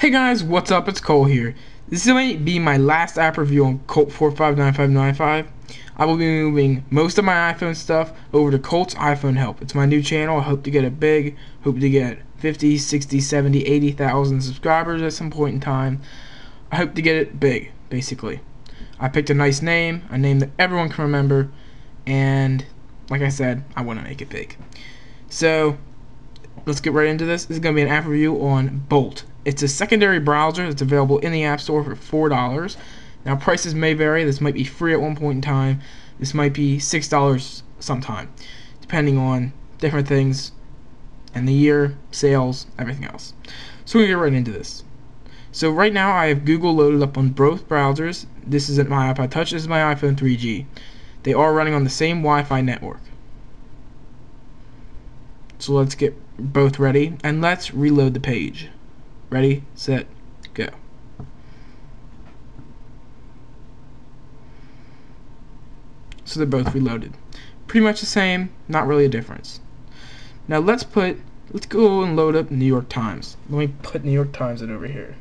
Hey guys, what's up? It's Cole here. This might be my last app review on Colt 459595. I will be moving most of my iPhone stuff over to Colt's iPhone Help. It's my new channel. I hope to get it big. Hope to get 50, 60, 70, 80,000 subscribers at some point in time. I hope to get it big, basically. I picked a nice name, a name that everyone can remember, and like I said, I want to make it big. So, let's get right into this. This is going to be an app review on Bolt. It's a secondary browser that's available in the App Store for $4. Now, prices may vary. This might be free at one point in time. This might be $6 sometime, depending on different things and the year, sales, everything else. So we're going to get right into this. So right now I have Google loaded up on both browsers. This isn't my iPod Touch. This is my iPhone 3G. They are running on the same Wi-Fi network. So let's get both ready and let's reload the page. Ready, set, go. So they're both reloaded. Pretty much the same, not really a difference. Now let's go and load up New York Times. Let me put New York Times in over here.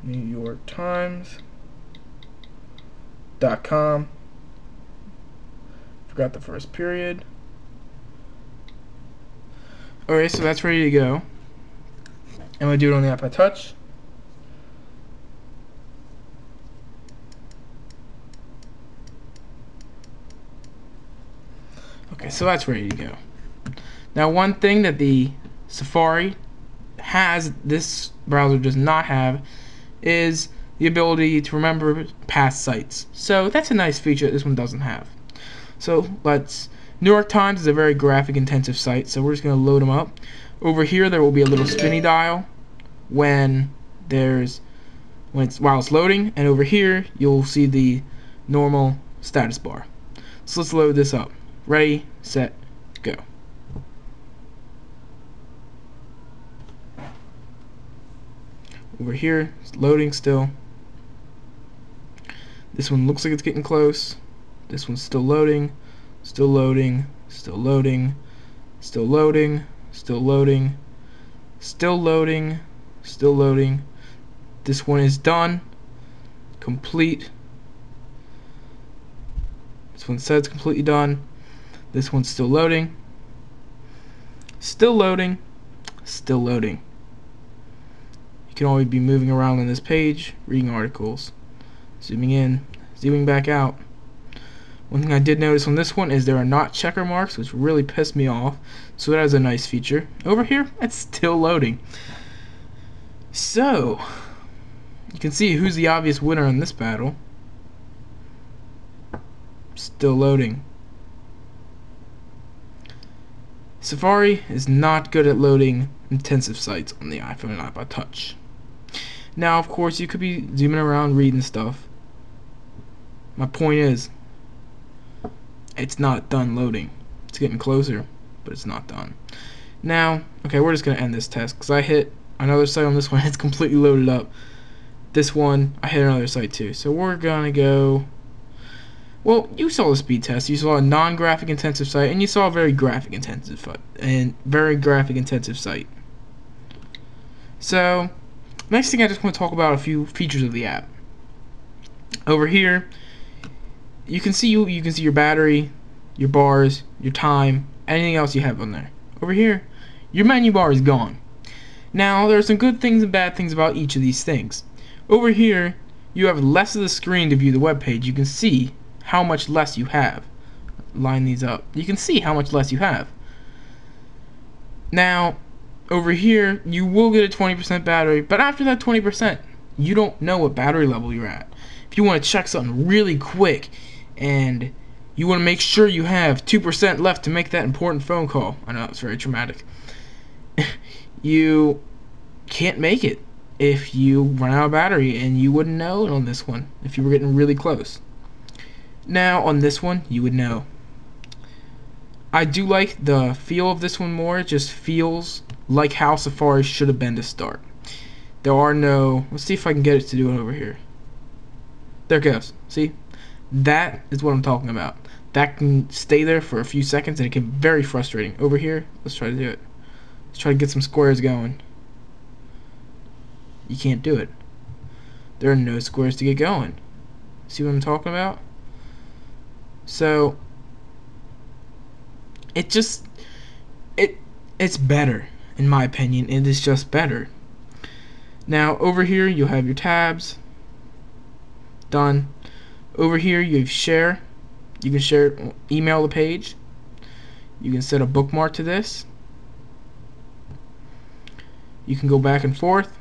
New York Times.com. Forgot the first period. Alright, so that's ready to go. I'm going to do it on the iPod Touch. Okay, so that's ready to go. Now, one thing that the Safari has, this browser does not have, is the ability to remember past sites. So that's a nice feature that this one doesn't have. So New York Times is a very graphic intensive site, so we're just going to load them up. Over here there will be a little spinny dial while it's loading, and over here you'll see the normal status bar. So let's load this up. Ready, set, go. Over here, it's loading still. This one looks like it's getting close. This one's still loading, still loading, still loading, still loading, still loading, still loading, still loading. This one is done, complete. This one says completely done. This one's still loading, still loading, still loading. You can always be moving around on this page, reading articles, zooming in, zooming back out. One thing I did notice on this one is there are not checker marks, which really pissed me off. So that is a nice feature. Over here, it's still loading. So, you can see who's the obvious winner in this battle. Still loading. Safari is not good at loading intensive sites on the iPhone and iPod Touch. Now, of course, you could be zooming around reading stuff. My point is, it's not done loading. It's getting closer, but it's not done. Now, okay, we're just going to end this test because I hit another site on this one. It's completely loaded up. This one, I hit another site too. So we're going to go... Well, you saw the speed test. You saw a non-graphic intensive site, and you saw a very graphic intensive site. So, next thing I just want to talk about a few features of the app. Over here, you can see your battery, your bars, your time, anything else you have on there. Over here, your menu bar is gone. Now, there are some good things and bad things about each of these things. Over here, you have less of the screen to view the web page. You can see how much less you have. Line these up. You can see how much less you have. Now, over here, you will get a 20% battery, but after that 20%, you don't know what battery level you're at. If you want to check something really quick, and you want to make sure you have 2% left to make that important phone call. I know it's very traumatic. You can't make it if you run out of battery, and you wouldn't know it on this one if you were getting really close. Now on this one, you would know. I do like the feel of this one more. It just feels like how Safari should have been to start. There are no... Let's see if I can get it to do it over here. There it goes. See? That is what I'm talking about. That can stay there for a few seconds, and it can be very frustrating. Over here, let's try to do it. Let's try to get some squares going. You can't do it. There are no squares to get going. See what I'm talking about? So it's better, in my opinion. It is just better. Now over here you'll have your tabs. Done. Over here you have share. You can share, email the page. You can set a bookmark to this. You can go back and forth.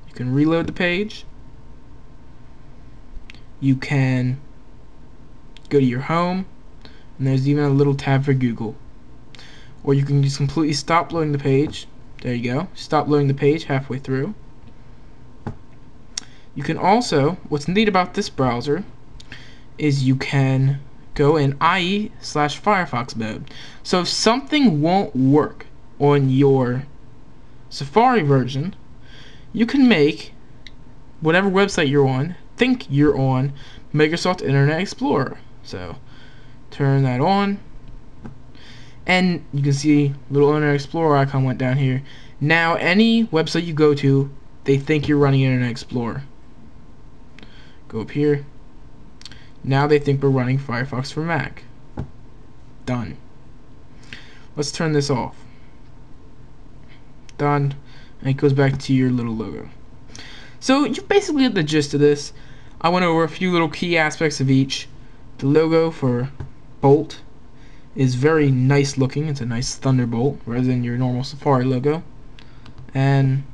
You can reload the page. You can go to your home, and there's even a little tab for Google. Or you can just completely stop loading the page. There you go. Stop loading the page halfway through. You can also, what's neat about this browser is you can go in IE/Firefox mode. So if something won't work on your Safari version, you can make whatever website you're on think you're on Microsoft Internet Explorer. So turn that on, and you can see little Internet Explorer icon went down here. Now any website you go to, they think you're running Internet Explorer. Go up here. Now they think we're running Firefox for Mac. Done. Let's turn this off. Done. And it goes back to your little logo. So you basically get the gist of this. I went over a few little key aspects of each. The logo for Bolt is very nice looking. It's a nice thunderbolt rather than your normal Safari logo. And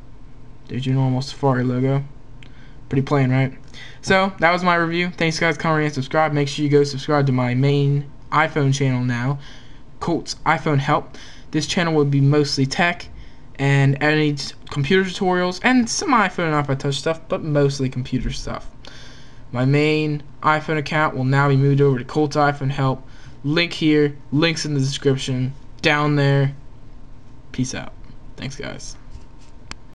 there's your normal Safari logo. Pretty plain, right? So that was my review. Thanks guys, comment and subscribe. Make sure you go subscribe to my main iPhone channel now, Colt's iPhone Help. This channel will be mostly tech and any computer tutorials and some iPhone and iPod Touch stuff, but mostly computer stuff. My main iPhone account will now be moved over to Colt's iPhone Help. Link here, links in the description, down there. Peace out. Thanks guys.